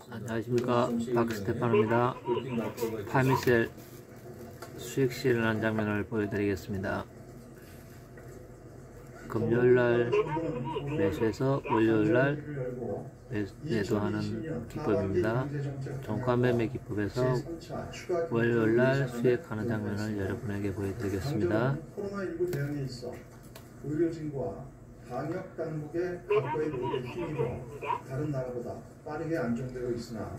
안녕하십니까, 박스테파노입니다. 파미셀 수익 실현한 장면을 보여드리겠습니다. 금요일날 매수해서 월요일날 매도하는 기법입니다. 종가 매매 기법에서 월요일날 수익하는 장면을 여러분에게 보여드리겠습니다. 코로나19 대응에 있어 의료진과 방역 당국의 과거의 노력에 힘입어 다른 나라보다 빠르게 안정되고 있으나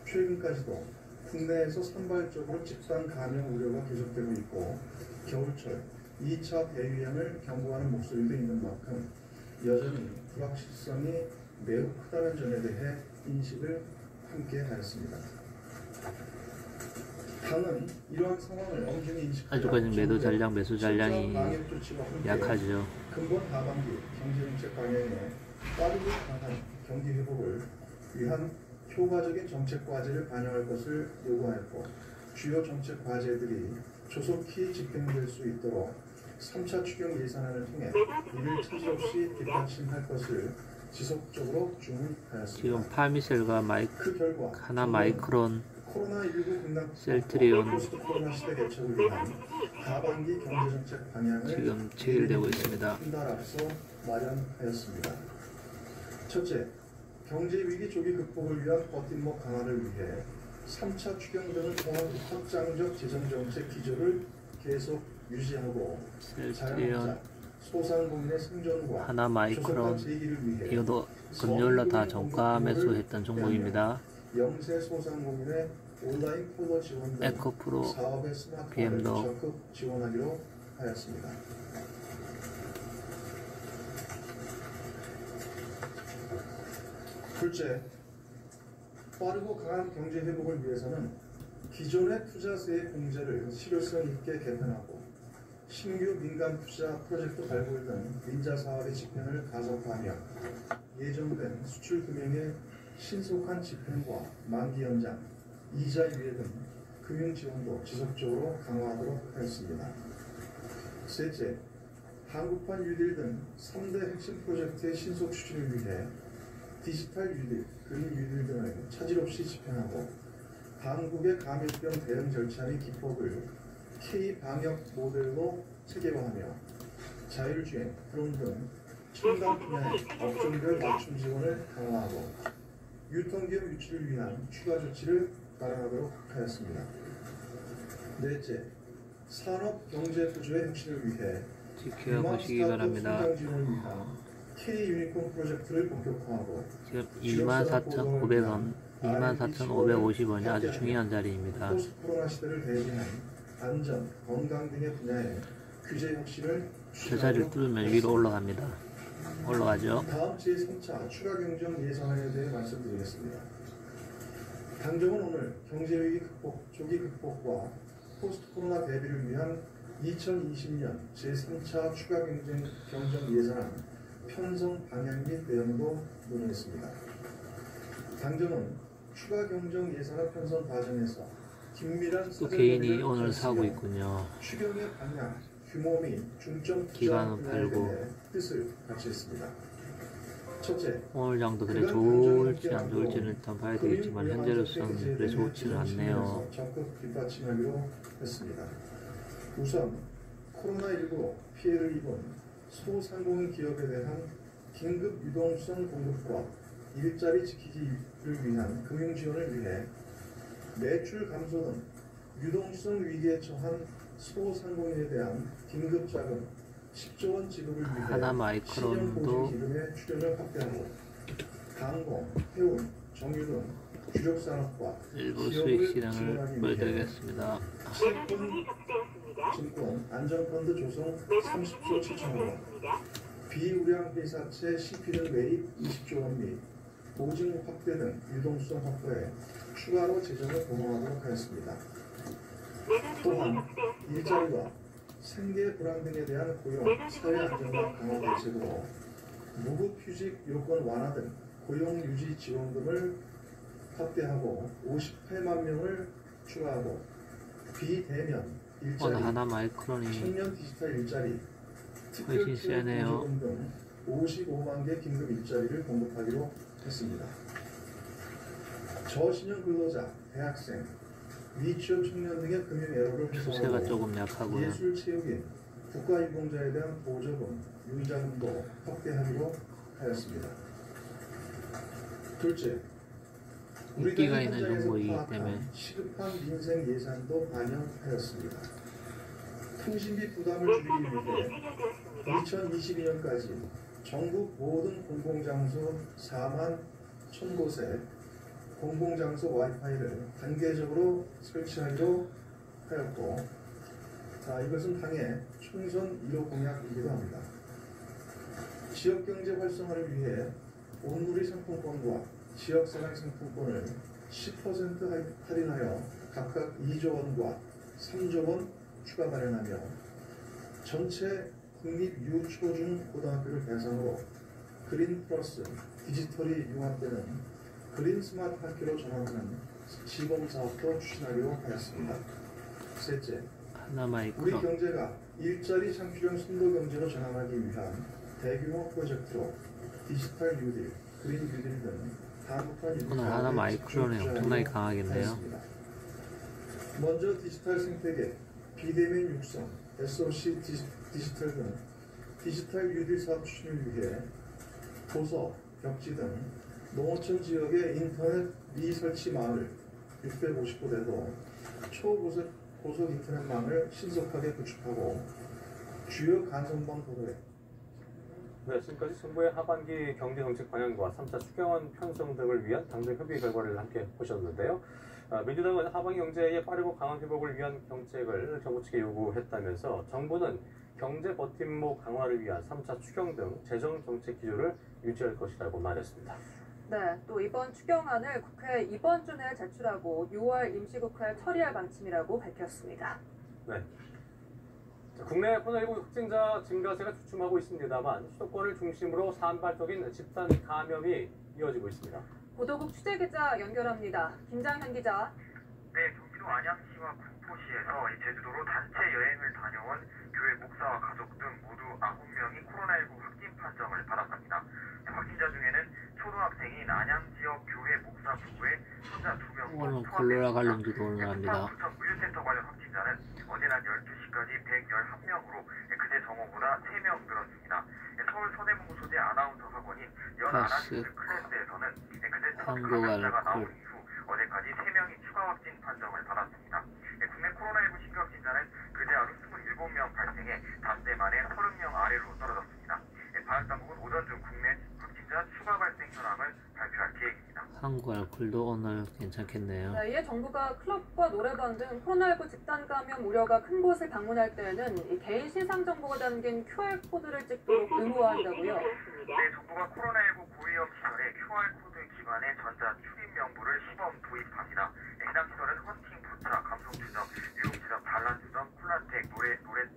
최근까지도 국내에서 산발적으로 집단 감염 우려가 계속되고 있고 겨울철 2차 대유행을 경고하는 목소리도 있는 만큼 여전히 불확실성이 매우 크다는 점에 대해 인식을 함께 하였습니다. 당은 이러한 상황을 엄중히 인식하여 아직까지는 매도 전략, 매수 전략이 약하죠. 근본 하반기 경제정책 방향에 빠르고 강한 경기 회복을 위한 효과적인 정책 과제를 반영할 것을 요구하였고, 주요 정책 과제들이 조속히 집행될 수 있도록 3차 추경 예산안을 통해 이를 차질없이 뒷받침할 것을 지속적으로 주문하였습니다. 지금 파미셀과 그 결과 하나 마이크론, 코로나19 극락 셀트리온 포스트 코로나 시대 개척을 위한 하반기 경제정책 방향을 지금 체결되고 있습니다. 한 달 앞서 마련하였습니다. 첫째, 경제위기 조기 극복을 위한 버팀목 강화를 위해 3차 추경 등을 통한 확장적 재정정책 기조를 계속 유지하고 셀트리온, 소상공인의 생존과 하나 마이크론, 이것도 금요일날 다 종가 매수했던 종목입니다. 영세 소상공인의 온라인 포로 지원 등 에코프로, 사업의 스마트화를 BM도 적극 지원하기로 하였습니다. 둘째, 빠르고 강한 경제 회복을 위해서는 기존의 투자세의 공제를 실효성 있게 개편하고 신규 민간 투자 프로젝트 발굴 등 민자 사업의 집행을 가속화하며 예정된 수출 금융의 신속한 집행과 만기 연장, 이자 유예 등 금융 지원도 지속적으로 강화하도록 하였습니다. 셋째, 한국판 뉴딜 등 3대 핵심 프로젝트의 신속 추진을 위해 디지털 뉴딜, 그린 뉴딜 등을 차질 없이 집행하고 한국의 감염병 대응 절차 및 기법을 K-방역 모델로 체계화하며 자율주행, 드론 등 첨단 분야의 업종별 맞춤 지원을 강화하고 유통기업 유치를 위한 추가 조치를 마련하도록 하였습니다. 넷째, 산업 경제 구조의 혁신을 위해 지켜보시기 바랍니다. K-유니콘 프로젝트를 본격화하고 지금 24,500원, 24,550원이 아주 중요한 자리입니다. 포스트 코로나 시대를 대비한 안전, 건강 등의 분야에 규제 혁신을 저 자리를 뚫으면 위로 올라갑니다. 올라가죠. 다음 제3차 추가 경정 예산안에 대해 말씀드리겠습니다. 당정은 오늘 경제위기 극복, 조기 극복과 포스트 코로나 대비를 위한 2020년 제3차 추가 경정 예산안 편성 방향 및 내용도 논의했습니다. 당정은 추가 경정 예산안 편성 과정에서 긴밀한 또 개인이 오늘 사고 있군요. 추경의 방향, 규모 및 중점 기간은 팔고 뜻을 같이 했습니다. 첫째, 오늘 장도 그래 좋을지 안 좋을지는 일단 봐야 되겠지만 현재로서는 그래 좋지는 않네요. 적극 뒷받침하기로 했습니다. 우선 코로나19 피해를 입은 소상공인 기업에 대한 긴급 유동성 공급과 일자리 지키기를 위한 금융 지원을 위해 매출 감소 등 유동성 위기에 처한 소상공인에 대한 긴급 자금 10조 원 지급을 위해 하나 마이크론도 기금의 출연을 확대하고 항공, 해운, 정유 등 주력 산업과 일부 수익 실현을 보여드리겠습니다. 증권 안전펀드 조성 30조 7천억 원, 비우량 회사채 CP는 매입 20조 원 및 보증 확대 등 유동성 확보에 추가로 재정을 공헌하도록 하였습니다. 또한 일자리와 생계 불안 등에 대한 고용, 사회 안정과 강화 대책으로 무급휴직 요건 완화 등 고용 유지 지원금을 확대하고 58만 명을 추가하고 비대면 일자리, 하나 마이크론이 청년 디지털 일자리, 훨씬 세네요. 등 55만 개 긴급 일자리를 공급하기로 했습니다. 저신용 근로자, 대학생, 미취업 청년 등의 금융 애로를 추세가 해소하고 조금 약하고요. 예술, 체육인, 국가유공자에 대한 보조금, 융자금도 확대하기로 하였습니다. 둘째, 인기가 있는 현장에서 정보이기 파악한 때문에 시급한 민생 예산도 반영하였습니다. 통신비 부담을 줄이기 위해 2022년까지 전국 모든 공공장소 4만 1,000곳에 공공장소 와이파이를 단계적으로 설치하기로 하였고, 이것은 당의 총선 1호 공약이기도 합니다. 지역경제 활성화를 위해 온누리 상품권과 지역사랑 상품권을 10% 할인하여 각각 2조 원과 3조 원 추가 마련하며 전체 국립 유초중 고등학교를 대상으로 그린 플러스 디지털이 융합되는 그린 스마트 학교로 전환하는 시범사업도 추진하기로 하였습니다. 셋째, 우리 하나마이크로 경제가 일자리 창출형 선도 경제로 전환하기 위한 대규모 프로젝트로 디지털 뉴딜, 그린 뉴딜 등 다국한 오늘 하나마이크로는 엄청나게 강하겠네요. 먼저 디지털 생태계, 비대면 육성, SOC 디지털 등 디지털 뉴딜 사업 추진을 위해 도서, 벽지 등 농어촌 지역의 인터넷 미설치 마을 650곳에도 초고속 인터넷망을 신속하게 구축하고 주요 간선방 도로에 네, 지금까지 정부의 하반기 경제정책 방향과 3차 추경안 편성 등을 위한 당정 협의 결과를 함께 보셨는데요. 민주당은 하반기 경제의 빠르고 강한 회복을 위한 정책을 정부 측에 요구했다면서 정부는 경제 버팀목 강화를 위한 3차 추경 등 재정 정책 기조를 유지할 것이라고 말했습니다. 네, 또 이번 추경안을 국회에 이번 주 내에 제출하고 6월 임시국회에 처리할 방침이라고 밝혔습니다. 네. 국내 코로나19 확진자 증가세가 주춤하고 있습니다만 수도권을 중심으로 산발적인 집단 감염이 이어지고 있습니다. 보도국 취재기자 연결합니다. 김장현 기자. 네, 경기도 안양시와 군포시에서 제주도로 단체 여행을 다녀온 교회 목사와 가족 등 모두 9명이 코로나19 확진 판정을 받았답니다. 확진자 중에는 초등학생인 안양 지역 교회 목사 부부의 손자 2명. 오늘 콜로라 관련주도 오늘합니다. 부천 물류센터 관련 확진자는 어제 낮 12시까지 111명으로 그제 정오보다 3명 늘었습니다. 서울 서대문구 소재 아나운서 학원인 연아나운서 클래스에서는 그제 첫 감염자가 나온 이후 어제까지 3명이 추가 확진 판정을 받았습니다. 국내 코로나19 신규 확진자는 그제 하루 27명 발생해 닷새 만에 30명 아래로 떨어졌습니다. 방역당국은 오전 중 국내 확진자 추가 발생 현황을 발표할 계획입니다. 한국 알콜도 오늘 괜찮겠네요. 네, 이에 정부가 클럽과 노래방 등 코로나19 집단 감염 우려가 큰 곳을 방문할 때에는 이 개인 신상 정보가 담긴 QR코드를 찍도록 의무화한다고요. 네, 정부가 코로나19 고위험 시설에 QR코드 기반의 전자 출입 명부를 시범 도입합니다. 해당 시설은 헌팅, 포차, 감성주점, 유흥주점, 단란주점, 콜라텍,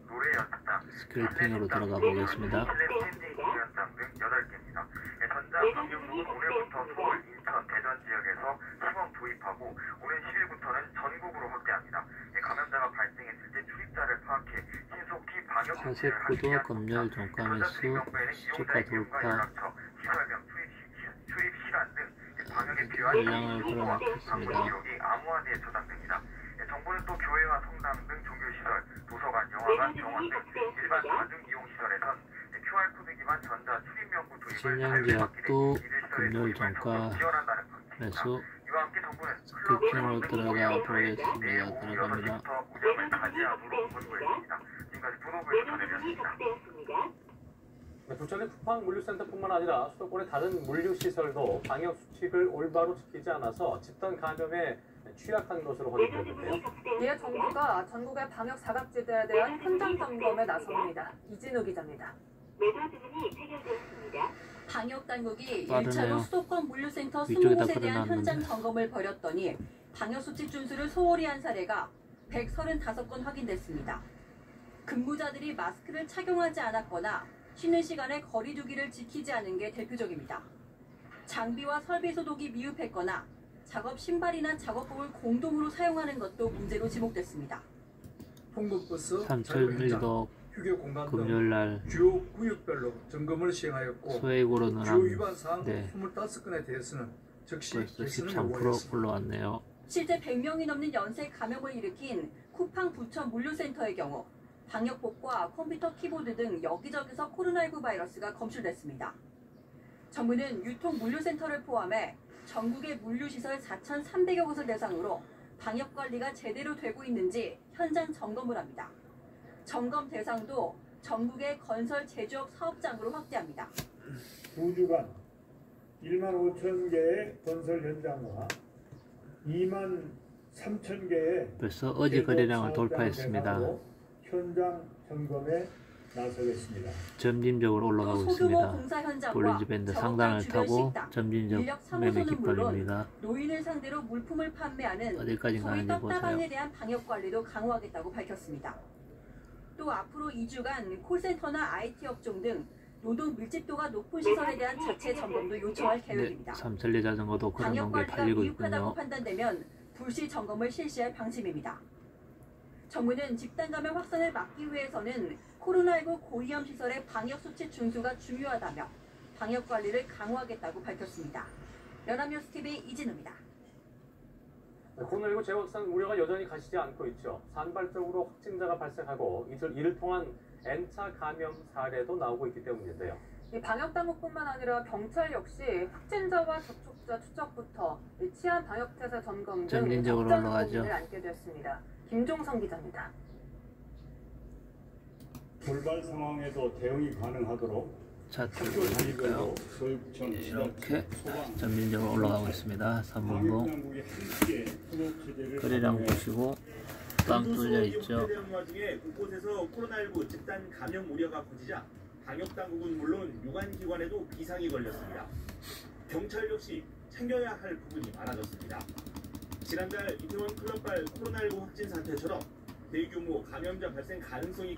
노래 연습장, 스크립팅으로 들어가 보겠습니다. 실내 스탠딩 공연장 등 8개입니다. 전자 방역록은 오늘부터 서울, 인천, 대전 지역에서 시범 도입하고 오는 10일부터는 전국으로 확대합니다. 감염자가 발생했을 때 출입자를 파악해 신속히 방역 조치를 하기 사세포도 위한 검열 종가매수 수주가 돌파 시설명, 출입 시간 등 방역에 필요한 물량을 정보와 끌어넣겠습니다. 방문 기록이 암호화되어 저장됩니다. 정부는 또 교회와 성당 등 종교시설, 도서관, 영화관, 병원 등 일반 다중이용시설에선 QR코드 기반 전자 출입명부 도입을 식량제약도 금요일 종가 매수 이와 함께 정부는 스크립팅으로 들어가 보겠습니다. 들어갑니다. 운영을 가지하도록 권고했습니다. 지금까지 보도부에서 전해드렸습니다. 부천의 쿠팡 물류센터뿐만 아니라 수도권의 다른 물류시설도 방역 수칙을 올바로 지키지 않아서 집단 감염에 취약한 것으로 확인되는데요. 이에 정부가 전국의 방역 사각지대에 대한 현장 점검에 나섭니다. 이진우 기자입니다. 방역당국이 빠르네요. 1차로 수도권 물류센터 위쪽에다 20곳에 대한 뿌려놨는데. 현장 점검을 벌였더니 방역수칙 준수를 소홀히 한 사례가 135건 확인됐습니다. 근무자들이 마스크를 착용하지 않았거나 쉬는 시간에 거리 두기를 지키지 않은 게 대표적입니다. 장비와 설비 소독이 미흡했거나 작업 신발이나 작업복을 공동으로 사용하는 것도 문제로 지목됐습니다. 통근버스, 삼천일도 휴게 공간 등 금요일날 주요 구역별로 점검을 시행하였고 소액으로는 주요 위반 사항 네. 25건에 대해서는 즉시 벌써 개선을 13% 요구했습니다. 올라왔네요. 실제 100명이 넘는 연쇄 감염을 일으킨 쿠팡 부천 물류센터의 경우 방역복과 컴퓨터 키보드 등 여기저기서 코로나19 바이러스가 검출됐습니다. 정부는 유통 물류센터를 포함해 전국의 물류시설 4,300여 곳을 대상으로 방역관리가 제대로 되고 있는지 현장 점검을 합니다. 점검 대상도 전국의 건설 제조업 사업장으로 확대합니다. 2주간 1만 5천 개의 건설 현장과 2만 3천 개의 벌써 어제 거래량을 돌파했습니다. 현장 점검에 나서겠습니다. 점진적으로 올라가고 또 소규모 있습니다. 공사 현장과 볼리즈밴드 상단을 주변 타고 식당, 점진적 인력 매매 사무소는 물론 깃발입니다. 노인을 상대로 물품을 판매하는 어디까지 소위 가는지 보세요. 떡다방에 대한 방역 관리도 강화하겠다고 밝혔습니다. 또 앞으로 2주간 콜센터나 IT 업종 등 노동 밀집도가 높은 시설에 대한 자체 점검도 요청할 네, 계획입니다. 삼천리 자전거도 그런 방역 게 관리가 팔리고 미흡하다고 있군요. 판단되면 불시 점검을 실시할 방침입니다. 정부는 집단 감염 확산을 막기 위해서는 코로나19 고위험 시설의 방역 수치 준수가 중요하다며 방역 관리를 강화하겠다고 밝혔습니다. 연합뉴스 TV 이진우입니다. 코로나19 재확산 우려가 여전히 가시지 않고 있죠. 산발적으로 확진자가 발생하고 이를 통한 N차 감염 사례도 나오고 있기 때문인데요. 이 방역당국뿐만 아니라 경찰 역시 확진자와 접촉자 추적부터 이 치안 방역태세 점검 등 점진적으로 적정 올라가죠. 부분을 안게 됐습니다. 김종성 기자입니다. 돌발 상황에도 대응이 가능하도록 차트를 학교 보여드릴까요? 단위별로 교육청, 이렇게 소방, 점진적으로 올라가고 있습니다. 3분봉 방역당국이 함께 협업 체제를 거래량 마련해 보시고 빵 뚫려 있죠. 대응 와중에 곳곳에서 코로나19 집단 감염 우려가 커지자 방역당국은 물론 유관기관에도 비상이 걸렸습니다. 경찰 역시 챙겨야 할 부분이 많아졌습니다. 지난달 이태원 클럽발 코로나19 확진 사태처럼 대규모 감염자 발생 가능성이